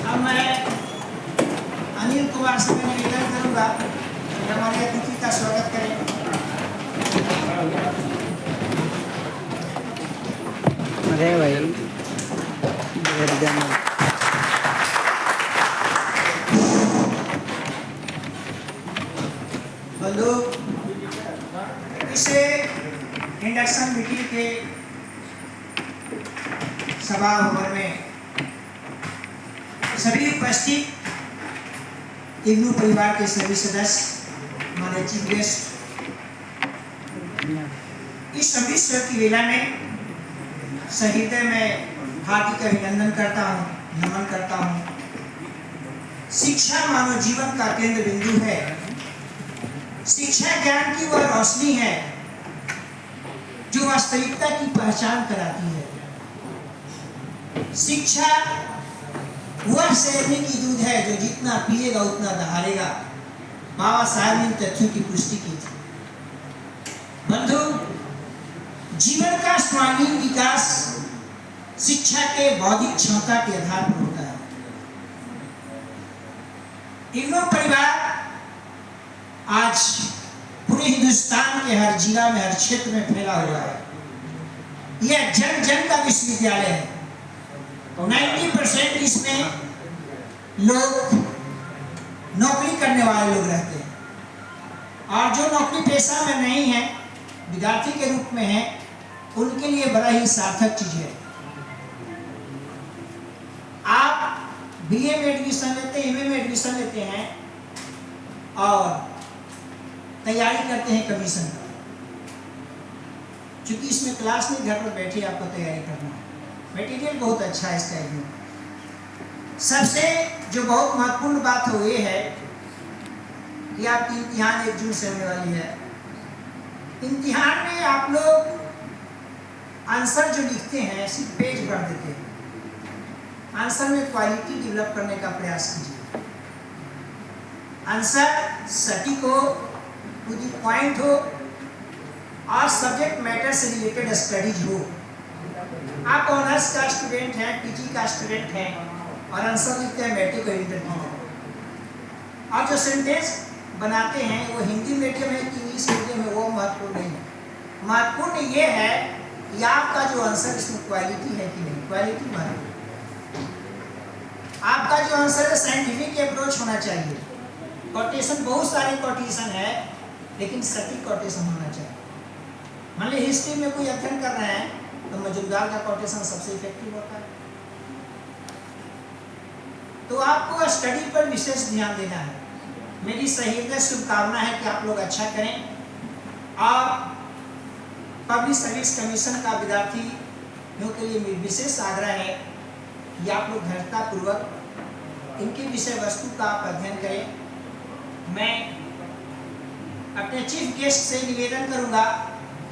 अब मैं अनिल कुमार से निवेदन करूंगा कि हमारे अतिथि का स्वागत करें। अरे भाई बंधु, इसे इंडक्शन मीटिंग के सभा भवन में सभी उपस्थित इग्नू परिवार के सभी सदस्य, हमारे चीफ गेस्ट, इस अमृतसर की वेला में सहृदय में हार्दिक अभिनंदन करता हूँ, नमन करता हूँ। शिक्षा मानव जीवन का केंद्र बिंदु है। शिक्षा ज्ञान की वह रोशनी है जो वास्तविकता की पहचान कराती है। शिक्षा वह शैरनी की दूध है जो जितना पिएगा उतना दहाड़ेगा। बाबा साहब ने इन तथ्यों की पुष्टि की थी। बंधु, जीवन का सर्वांगीण विकास शिक्षा के बौद्धिक क्षमता के आधार पर होता है। इग्नू परिवार आज पूरे हिंदुस्तान के हर जिला में, हर क्षेत्र में फैला हुआ है। यह जन जन का विश्वविद्यालय है। 90% इसमें लोग नौकरी करने वाले लोग रहते हैं, और जो नौकरी पेशा में नहीं है, विद्यार्थी के रूप में है, उनके लिए बड़ा ही सार्थक चीज है। आप बीए में एडमिशन लेते हैं, एमए में एडमिशन लेते हैं और तैयारी करते हैं कमीशन का। चूंकि इसमें क्लास नहीं, घर पर बैठे आपको तैयारी करना है। मटेरियल बहुत अच्छा है इसका। सबसे जो बहुत महत्वपूर्ण बात हो ये है कि आपकी इम्तिहान 1 जून से होने वाली है। इम्तिहान में आप लोग आंसर जो लिखते हैं सिर्फ पेज भर देते हैं। आंसर में क्वालिटी डेवलप करने का प्रयास कीजिए। आंसर सटीक हो, टू द पॉइंट हो और सब्जेक्ट मैटर से रिलेटेड स्टडीज हो। आप ऑनर्स का स्टूडेंट हैं, पीजी का स्टूडेंट हैं और आंसर लिखते हैं मैट्रिक और इंटर की। और जो सेंटेंस बनाते हैं वो हिंदी मीडियम है कि इंग्लिश मीडियम है, वो महत्वपूर्ण नहीं है। महत्वपूर्ण ये है कि आपका जो आंसर इसमें क्वालिटी है कि नहीं। क्वालिटी महत्वपूर्ण। आपका जो आंसर है साइंटिफिक अप्रोच होना चाहिए। कोटेशन बहुत सारे कोटेशन है, लेकिन सटीक कोटेशन होना चाहिए। मान लीजिए हिस्ट्री में कोई अध्ययन कर रहे हैं तो मौजूदा का कोटेशन सबसे इफेक्टिव होता है। तो आपको स्टडी पर विशेष ध्यान देना है। मेरी सहृदय शुभकामना है कि आप लोग अच्छा करें और पब्लिक सर्विस कमीशन का विद्यार्थियों के लिए विशेष आग्रह है कि आप लोग धैर्यतापूर्वक इनकी विषय वस्तु का आप अध्ययन करें। मैं अपने चीफ गेस्ट से निवेदन करूंगा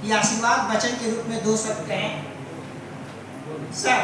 कि आशीर्वाद वचन के रूप में 2 शब्द कहें। सर,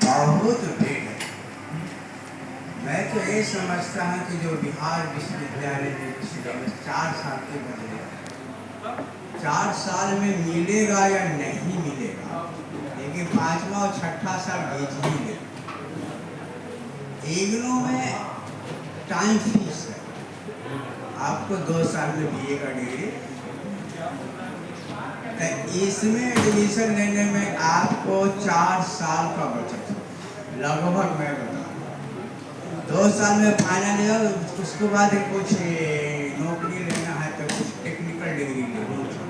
बहुत भेद है। मैं तो ये समझता हूँ कि जो बिहार विश्वविद्यालय ने पिछले 4 साल के बदले 4 साल में मिलेगा या नहीं मिलेगा, लेकिन 5वां और 6ठा साल भेज ही ले। इग्नू में टाइम फिक्स है, आपको 2 साल में बीए का डिग्री, इसमें एडमिशन लेने में आपको 4 साल का बचत है लगभग। मैं बता 2 साल में फाइनल है, उसके बाद कुछ नौकरी लेना है तो कुछ टेक्निकल डिग्री लेनी है,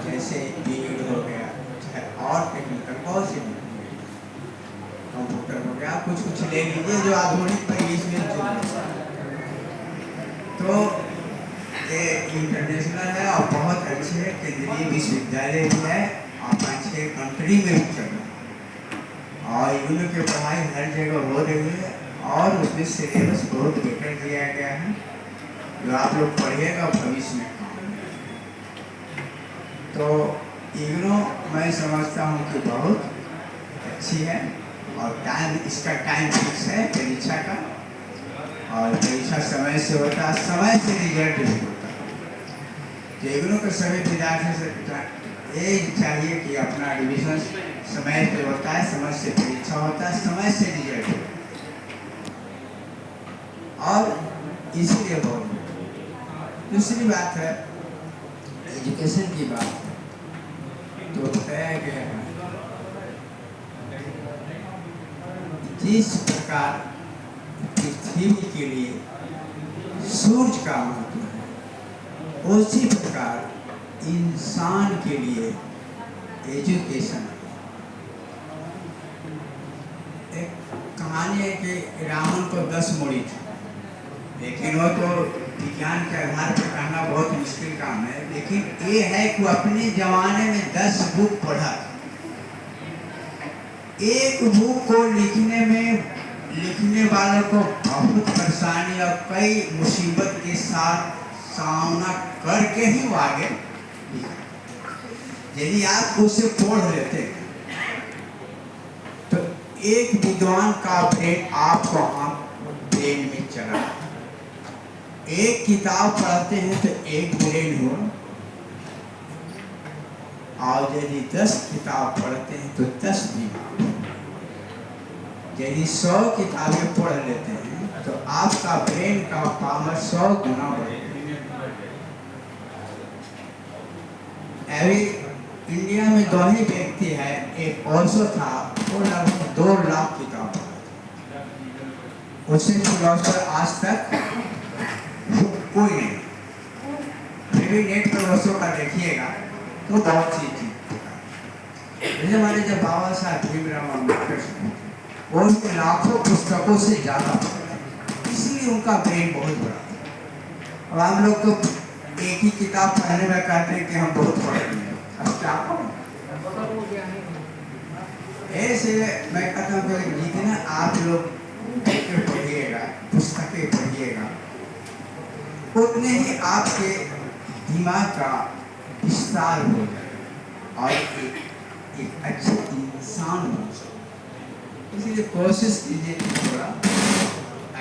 जैसे बीएड हो गया, चाहे और टेक्निकल बहुत से कंप्यूटर हो गया, कुछ कुछ ले लीजिए जो आधुनिक परिवेश में तो ये इंटरनेशनल है और बहुत अच्छे केंद्रीय विश्वविद्यालय भी है और 5-6 कंट्री में भी चल रहा है और इग्नू की पढ़ाई हर जगह हो रही है और उसमें सिलेबस बहुत बेटर दिया गया है जो आप लोग पढ़िएगा भविष्य में काम। तो इग्नू मैं समझता हूँ कि बहुत अच्छी है और इसका टाइम फिक्स है परीक्षा का और परीक्षा समय से होता है, समय से रिजल्ट भी होता है। इग्नू के सभी विद्यार्थी से ये चाहिए कि अपना एडमिशन समय पे होता है, समय से परीक्षा होता है, समय से रिजल्ट होता है और इसीलिए बहुत। दूसरी बात है एजुकेशन की बात है तो बताया गया है जिस प्रकार पृथ्वी के लिए सूरज का महत्व है, उसी प्रकार इंसान के लिए एजुकेशन। एक कहानी है कि रावण को 10 मुड़ी थी, लेकिन वो तो विज्ञान के आधार पर कहना बहुत मुश्किल काम है, लेकिन ये है कि वो अपने जमाने में 10 बुक पढ़ा। एक बुक को लिखने वालों को बहुत परेशानी और कई मुसीबत के साथ सामना करके ही वो आगे लिखा। यदि आप उसे पढ़ लेते तो एक विद्वान का ब्रेन आपको ब्रेन में चला। एक किताब पढ़ते हैं तो एक ब्रेन हो और यदि 10 किताब पढ़ते हैं तो 10 दिमाग। यदि 100 किताबें पढ़ लेते हैं तो आपका ब्रेन का पावर 100 गुना बढ़ेगा। अभी इंडिया में 2 ही व्यक्ति है, एक ओशो था, वो लगभग 2 लाख किताब पढ़ा था। उससे फिलोसफर आज तक कोई नहीं। फिर भी नेट पर ओशो का देखिएगा तो बहुत सी चीज। जैसे हमारे जब बाबा साहब भीमराव अम्बेडकर वो लाखों पुस्तकों से ज़्यादा पढ़े, इसलिए उनका ब्रेन बहुत बड़ा था। और हम लोग तो एक ही किताब पढ़ने में कहते हैं कि हम बहुत पढ़ रहे हैं, अब क्या पढ़ें। ऐसे मैं कहता हूँ कि जितना आप लोग पढ़िएगा, पुस्तकें पढ़िएगा, उतने ही आपके दिमाग का विस्तार हो जाएगा और एक अच्छे इंसान बन सकते। इसीलिए कोशिश कीजिए कि थोड़ा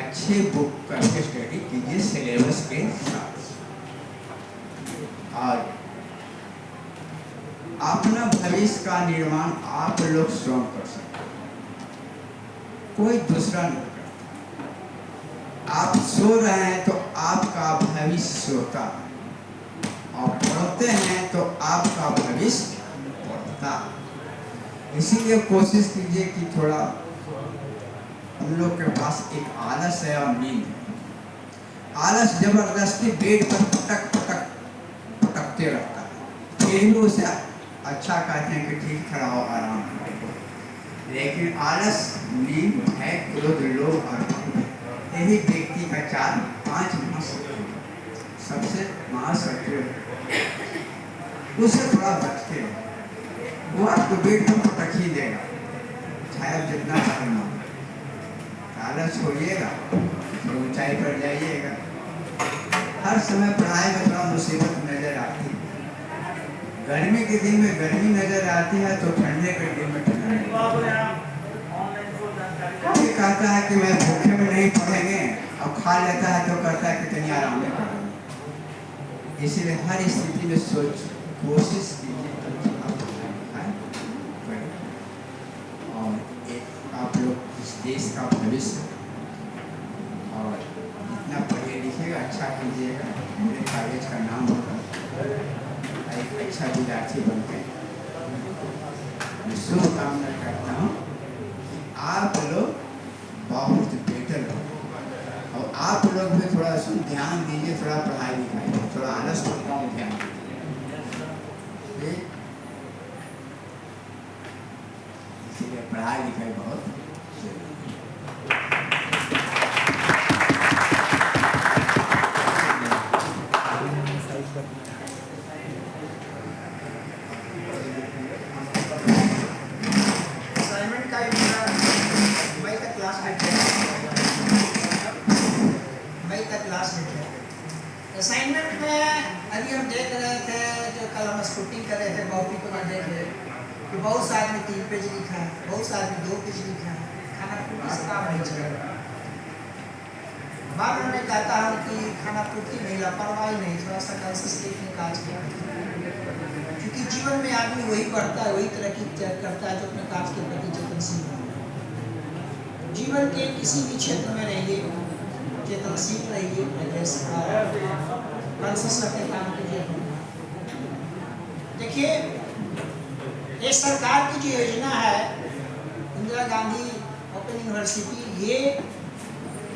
अच्छे बुक करके स्टडी कीजिए सिलेबस के साथ और अपना भविष्य का निर्माण आप लोग स्वयं कर सकते हैं, कोई दूसरा नहीं करता। आप सो रहे हैं तो आपका भविष्य सोता है और पढ़ते हैं तो आपका भविष्य पढ़ता। इसीलिए कोशिश कीजिए कि थोड़ा हम लोग के पास एक आलस है और नींद है। आलस जबरदस्ती बेड पर पटकते रहता है, फिर भी उसे अच्छा कहते हैं कि ठीक खड़ा हो आराम करो। लेकिन आलस, नींद, भय, क्रोध, लोभ और यही व्यक्ति का 4-5 महाशत्रु सबसे महाशत्रु उसे थोड़ा बचते हैं। वो आपको बेड पर पटक ही देगा, चाहे आप जितना चाहना। आलस छोड़िएगा तो ऊंचाई पर जाइएगा। हर समय पढ़ाई में थोड़ा मुसीबत नजर आती है। गर्मी के दिन में गर्मी नजर आती है तो ठंडे के दिन में ठंडा। कोई कहता है कि मैं भूखे में नहीं पढ़ेंगे और खा लेता है तो कहता है कि कहीं आराम में पढ़ेंगे। इसलिए हर स्थिति में सोच कोशिश कीजिए अच्छा पढ़ाई करें और एक आप लोग इस देश का भविष्य और जितना पढ़िए लिखिएगा अच्छा कीजिएगा, मेरे कॉलेज का नाम होगा, एक अच्छा विद्यार्थी बनते हैं। मैं शुभकामना करता हूँ आप लोग बहुत बेटर हो और आप लोग भी थोड़ा सा ध्यान दीजिए, थोड़ा पढ़ाई लिखाई, थोड़ा आलस पर कम ध्यान दीजिए। इसीलिए पढ़ाई लिखाई बहुत जरूरी है। असाइनमेंट का मई का क्लास डेट है। असाइनमेंट में अभी हम देख रहे थे, जो कल हम स्कूटिंग कर रहे थे कॉपी को देख रहे कि बहुत से आदमी 3 पेज लिखा है, बहुत से आदमी 2 पेज लिखा है। खाना पूर्ति से काम नहीं चलेगा। बाद में मैं कहता हूँ कि खाना पूर्ति नहीं, लापरवाही नहीं, थोड़ा सा कंसिस्टेंट लिखने का आज क्योंकि जीवन में आदमी वही पढ़ता है, वही तरक्की करता है जो अपने कार्य के प्रति चेतनशील है। जीवन के किसी भी क्षेत्र में रहिए, चेतनशील रहिए, के काम कीजिए। देखिए, ये सरकार की जो योजना है इंदिरा गांधी ओपन यूनिवर्सिटी, ये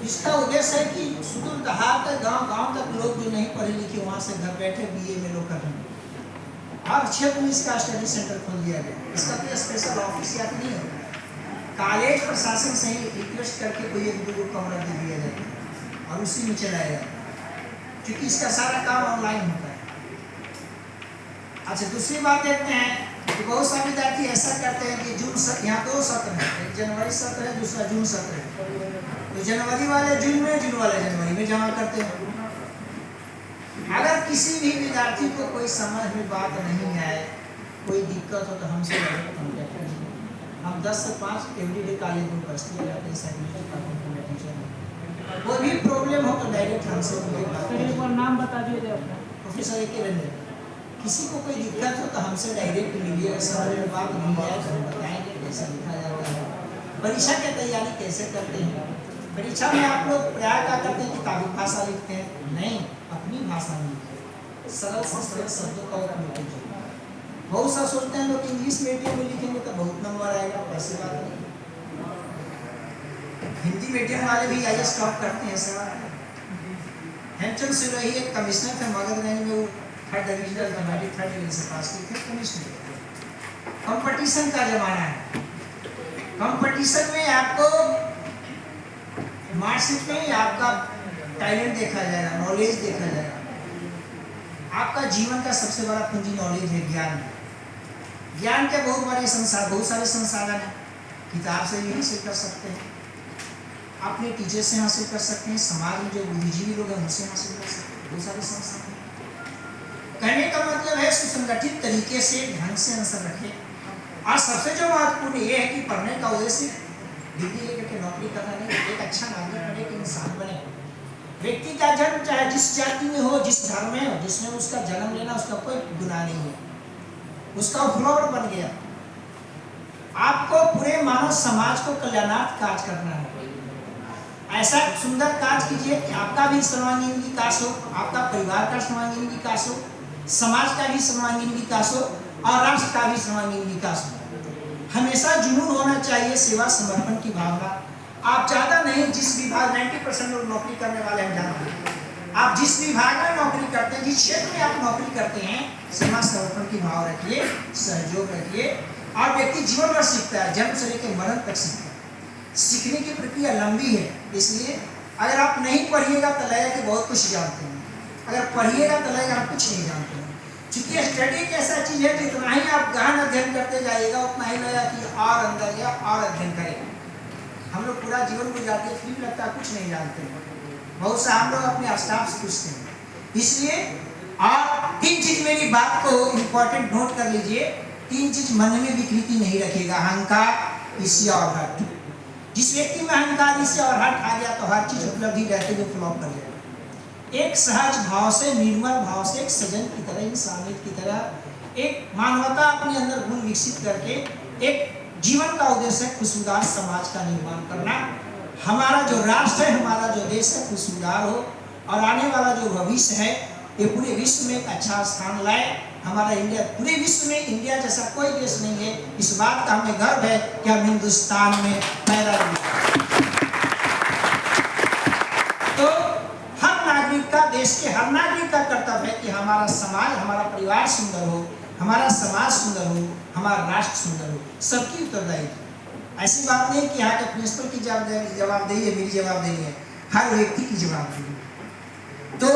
इसका उद्देश्य है कि सुदूर देहात गांव तक लोग जो नहीं पढ़े लिखे वहाँ से घर बैठे BA में लोग कर रहे हैं। हर क्षेत्र में इसका स्टडी सेंटर खोल दिया गया। इसका कोई स्पेशल ऑफिस या नहीं है, कॉलेज प्रशासन से ही रिक्वेस्ट करके कोई 1-2 कमरा दे दिया जाता है और उसी में चलाया जाता है, क्योंकि इसका सारा काम ऑनलाइन होता है। अच्छा, दूसरी बात देखते हैं कि बहुत सारे विद्यार्थी ऐसा करते हैं कि जून सत्र, यहाँ 2 सत्र है, एक जनवरी सत्र है, दूसरा जून सत्र है। तो जनवरी वाले जून में, जून वाले जनवरी में जमा करते हैं। अगर किसी भी विद्यार्थी को कोई समझ में बात नहीं आए, कोई दिक्कत हो तो हमसे कॉन्टैक्ट करिए। हम 10 से 5 एवरीडे कॉलेज में उपस्थित रहते हैं। कोई भी प्रॉब्लम हो तो डायरेक्ट हमसे एक बार नाम बता दीजिए अपना। Professor A.K. रंजन। किसी को कोई दिक्कत हो तो हमसे डायरेक्ट मिलिए, समझ में बात नहीं आए तो हम बताएंगे कैसे लिखा जाता है, परीक्षा की तैयारी कैसे करते हैं। परीक्षा में आप लोग प्रयास क्या करते हैं, किताबी भाषा लिखते हैं? नहीं, अपनी भाषा में लिखते, सरल से सरल शब्दों का उपयोग कीजिए। बहुत सा सोचते हैं लोग इंग्लिश मीडियम में लिखेंगे तो बहुत नंबर आएगा, ऐसी बात नहीं। हिंदी मीडियम वाले भी IAS टॉप करते हैं सर। हेमचंद सिरोही एक कमिश्नर थे मगधगंज में, वो 3rd डिविजन से पास किए थे कमिश्नर। कंपटीशन का जमाना है। कंपटीशन में आपको मार्कशीट में आपका टैलेंट देखा जाएगा, नॉलेज देखा जाएगा। आपका जीवन का सबसे बड़ा पूंजी नॉलेज है, ज्ञान। ज्ञान के बहुत सारे संसाधन हैं। किताब से भी हासिल कर सकते हैं, अपने टीचर से हासिल कर सकते हैं, समाज में जो बुद्धिजीवी लोग हैं उनसे हासिल कर सकते हैं। बहुत सारे संसाधन। कहने का मतलब है सुसंगठित तरीके से ढंग से आंसर रखें। और सबसे जो महत्वपूर्ण ये है कि पढ़ने का उद्देश्य डिग्री लेकर के नौकरी करना नहीं, एक अच्छा नागरिक बने, एक इंसान बने। व्यक्ति का जन्म चाहे जिस जाति में हो, जिस धर्म में हो, जिसमें उसका जन्म लेना उसका कोई गुनाह नहीं है, उसका फ्लोर बन गया। आपको पूरे मानव समाज को कल्याणार्थ कार्य करना है। ऐसा सुंदर कार्य कीजिए कि आपका भी सर्वांगीण विकास हो, आपका परिवार का सर्वांगीण विकास हो, समाज का भी सर्वांगीण विकास हो और राष्ट्र का भी सर्वांगीण विकास हो। हमेशा जुनून होना चाहिए, सेवा समर्पण की भावना। आप ज़्यादा नहीं, जिस विभाग 90% लोग नौकरी करने वाले हैं जानते हैं, आप जिस विभाग में नौकरी करते हैं, जिस क्षेत्र में आप नौकरी करते हैं, सेवा समर्पण की भाव रखिए, सहयोग रखिए। और व्यक्ति जीवन भर सीखता है, जन्म से लेकर मरण तक सीखता है। सीखने की प्रक्रिया लंबी है, इसलिए अगर आप नहीं पढ़िएगा तो लगेगा कि बहुत कुछ जानते हैं, अगर पढ़िएगा तो लगेगा आप कुछ नहीं जानते हैं। क्योंकि स्टडी एक ऐसा चीज़ है, जितना ही आप गहन अध्ययन करते जाइएगा उतना ही लगेगा कि और अंदर गया और अध्ययन करें। हम लोग पूरा जीवन गुजारते हैं, फिर लगता है कुछ नहीं जानते हैं। बहुत सा हम लोग अपने स्टाफ से पूछते हैं। इसलिए आप 3 चीज़, मेरी बात को इम्पोर्टेंट नोट कर लीजिए। 3 चीज़ मन में विकृति नहीं रखेगा, अहंकार, ईर्ष्या और हठ। जिस व्यक्ति में अहंकार, ईर्ष्या और हठ आ गया तो हर चीज़ उपलब्धि रहते हुए फ्लॉप कर जाएगा। एक सहज भाव से, निर्मल भाव से, एक सजन की तरह, इंसानियत की तरह, एक मानवता अपने अंदर गुण विकसित करके एक जीवन का उद्देश्य है खुशहाल समाज का निर्माण करना। हमारा जो राष्ट्र है, हमारा जो देश है खुशहाल हो और आने वाला जो भविष्य है ये पूरे विश्व में एक अच्छा स्थान लाए। हमारा इंडिया पूरे विश्व में इंडिया जैसा कोई देश नहीं है, इस बात का हमें गर्व है कि हम हिंदुस्तान में पैदा हुए। तो हर नागरिक का, देश के हर नागरिक का कर्तव्य है कि हमारा समाज, हमारा परिवार सुंदर हो, हमारा समाज सुंदर हो, हमारा राष्ट्र सुंदर हो। सबकी उत्तरदायित्व, ऐसी बात नहीं कि यहाँ के प्रिंसिपल की जवाबदेही है, मेरी जवाबदेही है, हर व्यक्ति की जवाबदेही। तो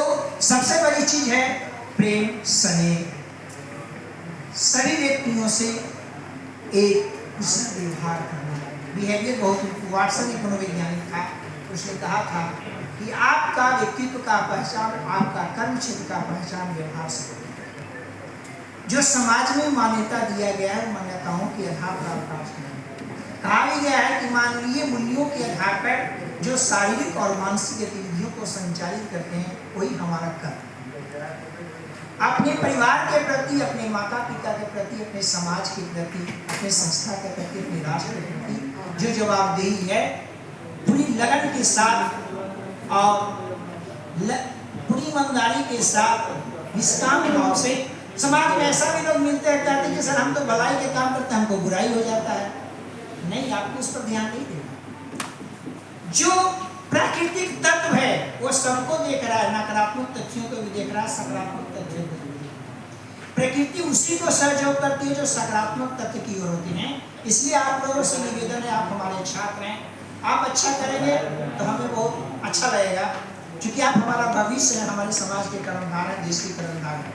सबसे बड़ी चीज है प्रेम, स्नेह, सभी व्यक्तियों से एक कुशल व्यवहार करना। बिहेवियर बहुत, वाटसन एक मनोवैज्ञानिक था, उसने कहा था कि आपका व्यक्तित्व का पहचान आपका कर्म क्षेत्र का पहचान व्यवहार से। जो समाज में मान्यता दिया गया है, मान्यताओं के आधार पर प्राप्त कहा भी गया है कि मानवीय मूल्यों के आधार पर जो शारीरिक और मानसिक गतिविधियों को संचालित करते हैं वही हमारा कर्म। अपने परिवार के प्रति, अपने माता पिता के प्रति, अपने समाज के प्रति, अपने संस्था के प्रति, अपने राष्ट्र के प्रति जो जवाबदेही है पूरी लगन के साथ और पूरी ईमानदारी के साथ, निष्काम भाव से। समाज में ऐसा भी लोग मिलते हैं, कहते हैं कि सर हम तो भलाई के काम करते हैं, हमको बुराई हो जाता है। नहीं, आपको उस पर ध्यान नहीं देना। जो प्राकृतिक तत्व है वो सबको देख रहा है, नकारात्मक तथ्यों को भी देख रहा है, सकारात्मक तथ्यों को भी। प्रकृति उसी को सहयोग करती है जो सकारात्मक तथ्य की ओर होती है। इसलिए आप लोगों से निवेदन है, आप हमारे छात्र हैं, आप अच्छा करेंगे तो हमें बहुत अच्छा लगेगा, क्योंकि आप हमारा भविष्य है, हमारे समाज के कर्मधार हैं, देश के कर्मधार हैं।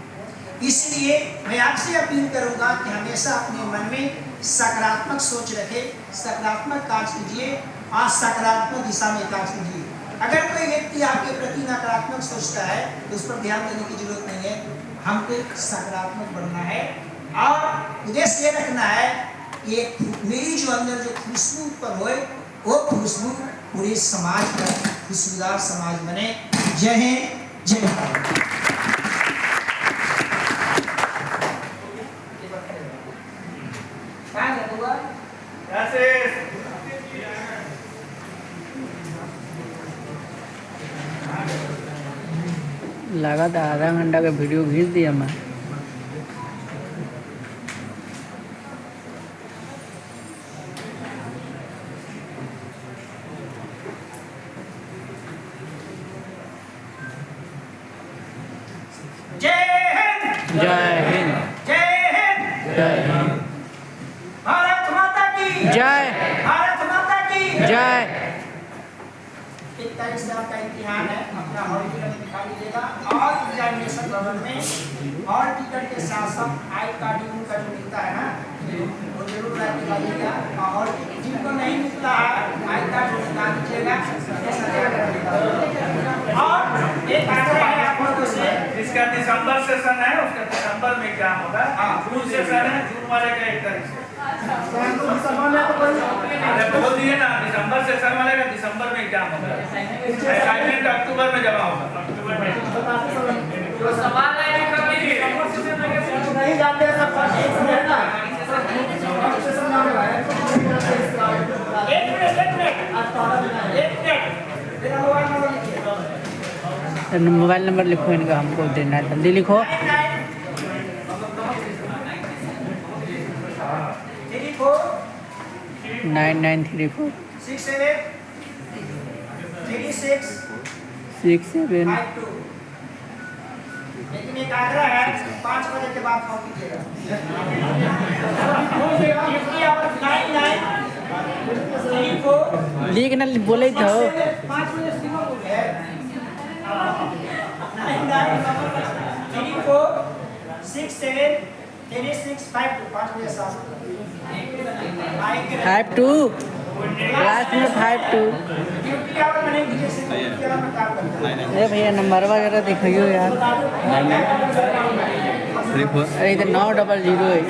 इसलिए मैं आपसे अपील करूंगा कि हमेशा अपने मन में सकारात्मक सोच रखें, सकारात्मक कार्य कीजिए और सकारात्मक दिशा में कार्य कीजिए। अगर कोई व्यक्ति आपके प्रति नकारात्मक सोचता है तो उस पर ध्यान देने की जरूरत नहीं है, हमको सकारात्मक बनना है और उद्देश्य ये रखना है कि मेरी जो अंदर जो खुशबू उत्पन्न होए वो खुशबू पूरे समाज का खुशबूदार समाज बने। जय हिंद, जय भारत। लगा था आधा घंटा का वीडियो खींच दिया मैं। जय हिंद, जय हिंद, जय हिंद, जय हिंद, भारत माता की जय, भारत माता की जय। 1 तारीख से आपका इम्तिहान है, अपना हॉल टिकट दिखा दीजिएगा और एग्जामिनेशन भवन में हॉल टिकट के साथ साथ आई कार्ड का जो मिलता है ना वो जरूर लाके लाइएगा। और जिनको नहीं मिलता है आई कार्ड निकाल दीजिएगा। और एक आग्रह है आप लोगों से, जिसका दिसंबर सेशन है उसका दिसंबर में एग्जाम होगा। जून सेशन है, जून वाले का 1 तारीख से। अरे बोल दिए ना, दिसंबर सेशन वाले का दिसंबर में एग्जाम होगा, असाइनमेंट अक्टूबर में जमा होगा। अक्टूबर में तो सवाल है कि कब नहीं जानते सब मोबाइल नंबर लिखो इनका, हमको देना है, जल्दी लिखो। 9934 67 लेकिन एक आग्रह है 5 बजे के बाद फोन कीजिएगा। 9934 लिखना बोले तो 5 बजे सीमा हो गया है। 9934 67 3652 5 बजे साथ 52 लास्ट में 52। ड्यूटी आवर मैंने कीजिए से ड्यूटी आवर में काम करता है। अरे भैया नंबर वगैरह दिखाइयो यार। अरे इधर 900 है।